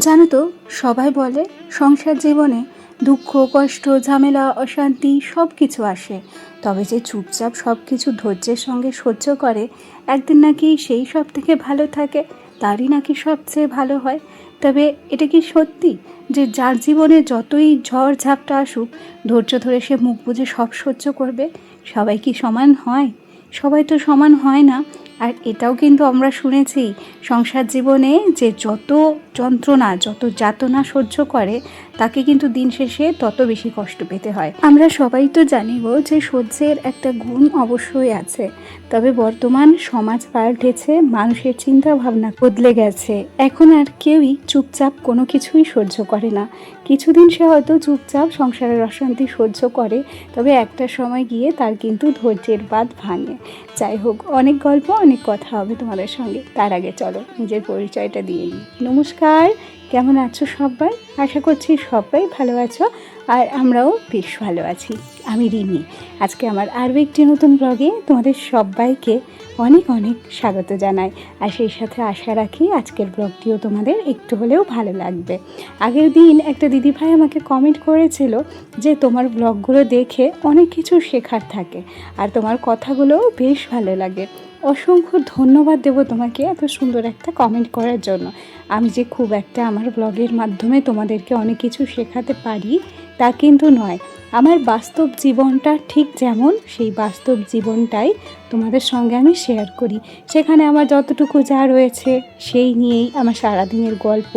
জানো তো, সবাই বলে সংসার জীবনে দুঃখ, কষ্ট, ঝামেলা, অশান্তি সব কিছু আসে, তবে যে চুপচাপ সব কিছু ধৈর্যের সঙ্গে সহ্য করে একদিন নাকি সেই সব থেকে ভালো থাকে, তারই নাকি সবচেয়ে ভালো হয়। তবে এটা কি সত্যি যে যার জীবনে যতই ঝড় ঝাপটা আসুক, ধৈর্য ধরে সে মুখ বুজে সব সহ্য করবে? সবাই কি সমান হয়? সবাই তো সমান হয় না। আর এটাও কিন্তু আমরা শুনেছি, সংসার জীবনে যে যত যন্ত্রণা, যত যাতনা সহ্য করে তাকে কিন্তু দিন শেষে তত বেশি কষ্ট পেতে হয়। আমরা সবাই তো জানি গো যে সহ্যের একটা গুণ অবশ্যই আছে, তবে বর্তমান সমাজ পাল্টেছে, মানুষের চিন্তা ভাবনা বদলে গেছে। এখন আর কেউই চুপচাপ কোনো কিছুই সহ্য করে না। কিছুদিন সে হয়তো চুপচাপ সংসারের অশান্তি সহ্য করে, তবে একটা সময় গিয়ে তার কিন্তু ধৈর্যের বাঁধ ভাঙে। যাই হোক, অনেক গল্প, অনেক কথা হবে তোমাদের সঙ্গে। তার আগে চলো নিজের পরিচয়টা দিয়ে নিই। নমস্কার, কেমন আছো সবাই? আশা করছি সবাই ভালো আছো, আর আমরাও বেশ ভালো আছি। আমি রিমি। আজকে আমার আরও একটি নতুন ব্লগে তোমাদের সবাইকে অনেক অনেক স্বাগত জানাই, আর সেই সাথে আশা রাখি আজকের ব্লগটিও তোমাদের একটু হলেও ভালো লাগবে। আগের দিন একটা দিদিভাই আমাকে কমেন্ট করেছিল যে তোমার ব্লগগুলো দেখে অনেক কিছু শেখার থাকে, আর তোমার কথাগুলোও বেশ ভালো লাগে। অসংখ্য ধন্যবাদ দেবো তোমাকে এত সুন্দর একটা কমেন্ট করার জন্য। আমি যে খুব একটা আমার ব্লগের মাধ্যমে তোমাদেরকে অনেক কিছু শেখাতে পারি তা কিন্তু নয়। আমার বাস্তব জীবনটা ঠিক যেমন, সেই বাস্তব জীবনটাই তোমাদের সঙ্গে আমি শেয়ার করি। সেখানে আমার যতটুকু যা রয়েছে সেই নিয়েই আমার সারাদিনের গল্প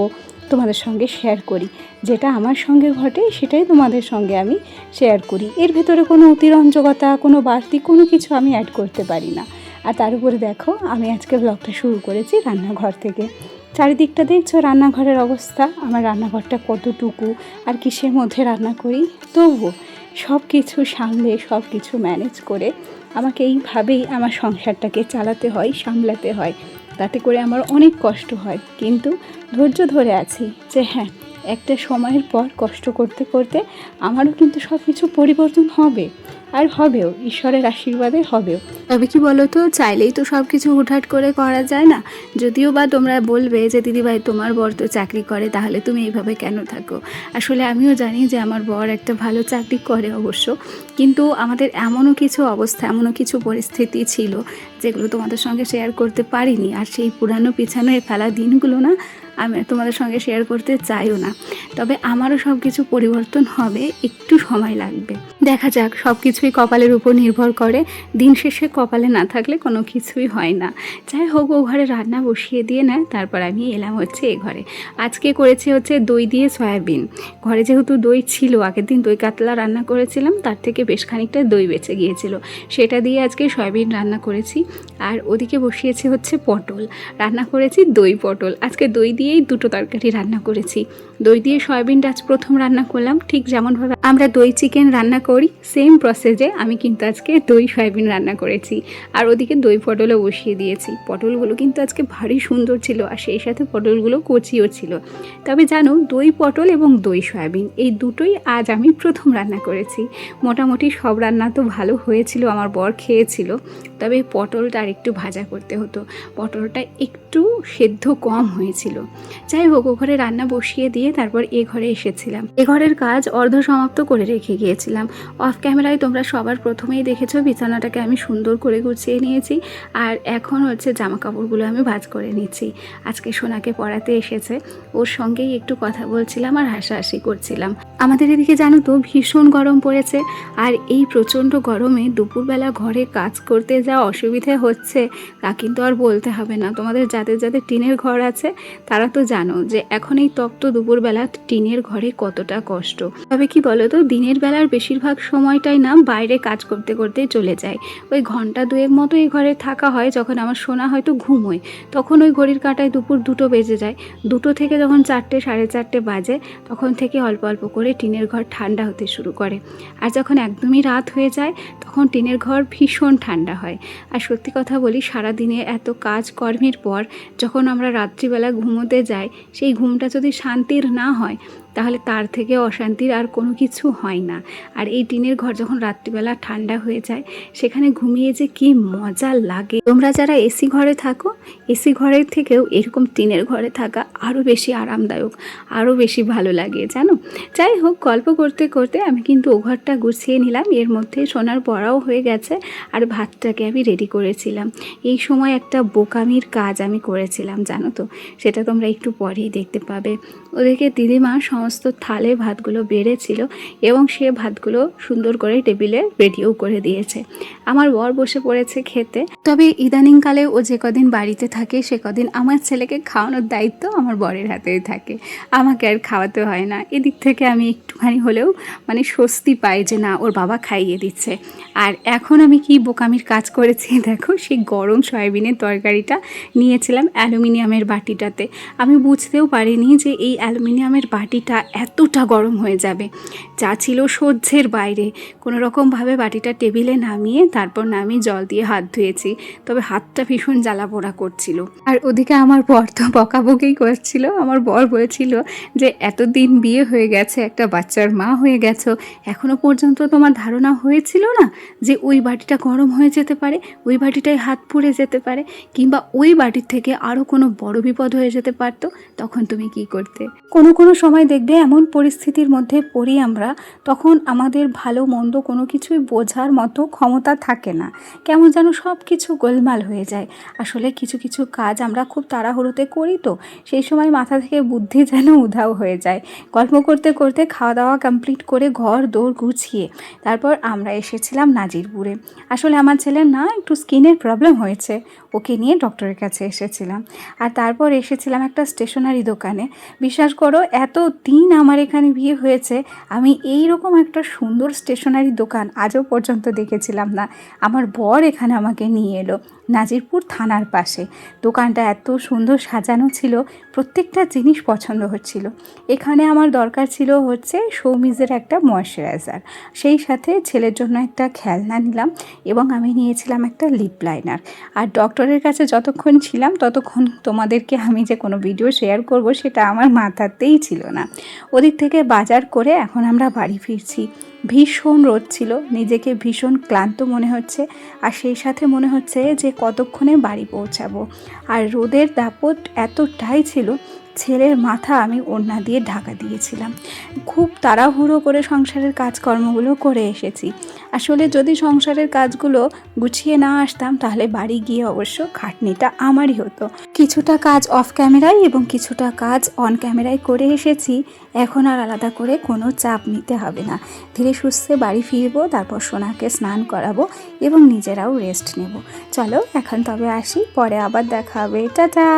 তোমাদের সঙ্গে শেয়ার করি। যেটা আমার সঙ্গে ঘটে সেটাই তোমাদের সঙ্গে আমি শেয়ার করি। এর ভেতরে কোনো অতিরঞ্জকতা, কোনো বাড়তি কোনো কিছু আমি অ্যাড করতে পারি না। আর তার উপরে দেখো, আমি আজকে ব্লগটা শুরু করেছি রান্নাঘর থেকে। চারিদিকটা দেখছো রান্নাঘরের অবস্থা, আমার রান্নাঘরটা কতটুকু আর কিসের মধ্যে রান্না করি, তবুও সব কিছু সামলে, সব কিছু ম্যানেজ করে আমাকে এইভাবেই আমার সংসারটাকে চালাতে হয়, সামলাতে হয়। তাতে করে আমার অনেক কষ্ট হয়, কিন্তু ধৈর্য ধরে আছি যে হ্যাঁ, একটা সময়ের পর কষ্ট করতে করতে আমারও কিন্তু সব কিছু পরিবর্তন হবে, আর হবেও, ঈশ্বরের আশীর্বাদে হবেও। তবে কি বলো তো, চাইলেই তো সব কিছু হুটহাট করে করা যায় না। যদিও বা তোমরা বলবে যে দিদিভাই তোমার বর তো চাকরি করে, তাহলে তুমি এইভাবে কেন থাকো? আসলে আমিও জানি যে আমার বর একটা ভালো চাকরি করে অবশ্য, কিন্তু আমাদের এমনও কিছু অবস্থা, এমনও কিছু পরিস্থিতি ছিল যেগুলো তোমাদের সঙ্গে শেয়ার করতে পারিনি। আর সেই পুরানো পিছানো ফেলা দিনগুলো না আমি তোমাদের সঙ্গে শেয়ার করতে চাইও না। তবে আমারও সব কিছু পরিবর্তন হবে, একটু সময় লাগবে। দেখা যাক, সব কিছুই কপালের উপর নির্ভর করে। দিন শেষে কপালে না থাকলে কোনো কিছুই হয় না। যাই হোক, ও ঘরে রান্না বসিয়ে দিয়ে নেয়, তারপর আমি এলাম হচ্ছে এ ঘরে। আজকে করেছি হচ্ছে দই দিয়ে সয়াবিন। ঘরে যেহেতু দই ছিল, আগের দিন দই কাতলা রান্না করেছিলাম, তার থেকে বেশ খানিকটা দই বেঁচে গিয়েছিল, সেটা দিয়ে আজকে সয়াবিন রান্না করেছি। আর ওদিকে বসিয়েছি হচ্ছে পটল, রান্না করেছি দই পটল। আজকে দই দিয়েই দুটো তরকারি রান্না করেছি। দই দিয়ে সয়াবিনটা আজ প্রথম রান্না করলাম, ঠিক যেমনভাবে আমরা দই চিকেন রান্না করি সেম প্রসেসে আমি কিন্তু আজকে দই সয়াবিন রান্না করেছি। আর ওদিকে দই পটলও বসিয়ে দিয়েছি। পটলগুলো কিন্তু আজকে ভারী সুন্দর ছিল, আর সেই সাথে পটলগুলো কচিও ছিল। তবে জানো, দই পটল এবং দই সয়াবিন এই দুটোই আজ আমি প্রথম রান্না করেছি। মোটামুটি সব রান্না তো ভালো হয়েছিল, আমার বর খেয়েছিল। তবে পটলটা আর একটু ভাজা করতে হতো, পটলটা একটু সেদ্ধ কম হয়েছিল। যাই হোক, ও ঘরে রান্না বসিয়ে দিয়ে তারপর এ ঘরে এসেছিলাম। এ ঘরের কাজ অর্ধ সমাপ্ত করে রেখে গিয়েছিলাম। অফ ক্যামেরায় তোমরা সবার প্রথমেই দেখেছো বিছানাটাকে আমি সুন্দর করে গুছিয়ে নিয়েছি, আর এখন হচ্ছে জামা কাপড়গুলো আমি ভাঁজ করে নিচ্ছি। আজকে সোনাকে পড়াতে এসেছে, ওর সঙ্গেই একটু কথা বলছিলাম আর হাসাহাসি করছিলাম। আমাদের এদিকে জানো তো ভীষণ গরম পড়েছে, আর এই প্রচণ্ড গরমে দুপুরবেলা ঘরে কাজ করতে যা অসুবিধে হচ্ছে তা কিন্তু আর বলতে হবে না। তোমাদের যাদের যাদের টিনের ঘর আছে তারা তো জানো যে এখন এই তপ্ত দুপুরবেলা টিনের ঘরে কতটা কষ্ট। তবে কি বলো তো, দিনের বেলার বেশিরভাগ সময়টাই না বাইরে কাজ করতে করতেই চলে যায়। ওই ঘন্টা দুয়েক মতো এই ঘরে থাকা হয়, যখন আমার সোনা হয়তো ঘুমোয় তখন ওই ঘড়ির কাঁটায় দুপুর 2টো বেজে যায়। 2টো থেকে যখন 4টে সাড়ে 4টে বাজে, তখন থেকে অল্প অল্প করে টিনের ঘর ঠান্ডা হতে শুরু করে। আর যখন একদমই রাত হয়ে যায় তখন টিনের ঘর ভীষণ ঠান্ডা হয়। আর সত্যি কথা বলি, সারাদিনে এত কাজ কর্মের পর যখন আমরা রাত্রিবেলা ঘুমোতে যাই, সেই ঘুমটা যদি শান্তির না হয় তাহলে তার থেকে অশান্তির আর কোনো কিছু হয় না। আর এই টিনের ঘর যখন রাত্রিবেলা ঠান্ডা হয়ে যায় সেখানে ঘুমিয়ে যে কি মজা লাগে। তোমরা যারা এসি ঘরে থাকো, এসি ঘরের থেকেও এরকম টিনের ঘরে থাকা আরও বেশি আরামদায়ক, আরও বেশি ভালো লাগে জানো। যাই হোক, গল্প করতে করতে আমি কিন্তু ও ঘরটা গুছিয়ে নিলাম। এর মধ্যে সোনার পড়াও হয়ে গেছে আর ভাতটাকে আমি রেডি করেছিলাম। এই সময় একটা বোকামির কাজ আমি করেছিলাম জানো তো, সেটা তোমরা একটু পরেই দেখতে পাবে। ওদেরকে দিদিমা সমস্ত থালে ভাতগুলো বেড়েছিল এবং সে ভাতগুলো সুন্দর করে টেবিলে রেডিও করে দিয়েছে। আমার বর বসে পড়েছে খেতে। তবে ইদানিংকালে ও যে কদিন বাড়িতে থাকে সে কদিন আমার ছেলেকে খাওয়ানোর দায়িত্ব আমার বরের হাতেই থাকে, আমাকে আর খাওয়াতে হয় না। এদিক থেকে আমি একটুখানি হলেও মানে স্বস্তি পাই যে না, ওর বাবা খাইয়ে দিচ্ছে। আর এখন আমি কি বোকামির কাজ করেছি দেখো, সেই গরম সয়াবিনের তরকারিটা নিয়েছিলাম অ্যালুমিনিয়ামের বাটিটাতে। আমি বুঝতেও পারিনি যে এই অ্যালুমিনিয়ামের বাটিটা এতটা গরম হয়ে যাবে, যা ছিল সহ্যের বাইরে। কোনো রকমভাবে বাটিটা টেবিলে নামিয়ে তারপর নামিয়ে জল দিয়ে হাত ধুয়েছি, তবে হাতটা ভীষণ জ্বালা পোড়া করছিল। আর ওদিকে আমার বর তো বকাবকিই করছিল। আমার বর বলেছিল যে এতদিন বিয়ে হয়ে গেছে, একটা বাচ্চার মা হয়ে গেছো, এখনও পর্যন্ত তোমার ধারণা হয়েছিল না যে ওই বাটিটা গরম হয়ে যেতে পারে, ওই বাটিটায় হাত পুড়ে যেতে পারে, কিংবা ওই বাটির থেকে আরও কোনো বড় বিপদ হয়ে যেতে পারতো, তখন তুমি কি করতে? কোনো সময় দেখবে এমন পরিস্থিতির মধ্যে পড়ি আমরা, তখন আমাদের ভালো মন্দ কোনো কিছুই বোঝার মতো ক্ষমতা থাকে না, কেমন যেন সব কিছু গোলমাল হয়ে যায়। আসলে কিছু কিছু কাজ আমরা খুব তাড়াহুড়োতে করি, তো সেই সময় মাথা থেকে বুদ্ধি যেন উধাও হয়ে যায়। গল্প করতে করতে খাওয়া দাওয়া কমপ্লিট করে ঘর দৌড় গুছিয়ে তারপর আমরা এসেছিলাম নাজিরপুরে। আসলে আমার ছেলের না একটু স্কিনের প্রবলেম হয়েছে, ওকে নিয়ে ডক্টরের কাছে এসেছিলাম। আর তারপর এসেছিলাম একটা স্টেশনারি দোকানে। বিশ্বাস করো, এত দিন আমার এখানে বিয়ে হয়েছে, আমি এই রকম একটা সুন্দর স্টেশনারি দোকান আজও পর্যন্ত দেখেছিলাম না। আমার বর এখানে আমাকে নিয়ে এলো, নাজিরপুর থানার পাশে। দোকানটা এত সুন্দর সাজানো ছিল, প্রত্যেকটা জিনিস পছন্দ হচ্ছিল। এখানে আমার দরকার ছিল হচ্ছে সৌমিজের একটা ময়শ্চারাইজার, সেই সাথে ছেলের জন্য একটা খেলনা নিলাম এবং আমি নিয়েছিলাম একটা লিপ লাইনার। আর ডক্টরের কাছে যতক্ষণ ছিলাম ততক্ষণ তোমাদেরকে আমি যে কোনো ভিডিও শেয়ার করব সেটা আমার মাথাতেই ছিল না। ওদিক থেকে বাজার করে এখন আমরা বাড়ি ফিরছি। ভীষণ রোদ ছিল, নিজেকে ভীষণ ক্লান্ত মনে হচ্ছে, আর সেই সাথে মনে হচ্ছে যে কতক্ষণে বাড়ি পৌঁছাবো। আর রোদের দাপট এতটাই ছিল, ছেলের মাথা আমি ওড়না দিয়ে ঢাকা দিয়েছিলাম। খুব তাড়াহুড়ো করে সংসারের কাজকর্মগুলো করে এসেছি। আসলে যদি সংসারের কাজগুলো গুছিয়ে না আসতাম তাহলে বাড়ি গিয়ে অবশ্য খাটনিটা আমারই হতো। কিছুটা কাজ অফ ক্যামেরায় এবং কিছুটা কাজ অন ক্যামেরায় করে এসেছি। এখন আর আলাদা করে কোনো চাপ নিতে হবে না। ধীরে সুস্থে বাড়ি ফিরবো, তারপর সোনাকে স্নান করাবো এবং নিজেরাও রেস্ট নেব। চলো এখন তবে আসি, পরে আবার দেখা হবে, টাটা।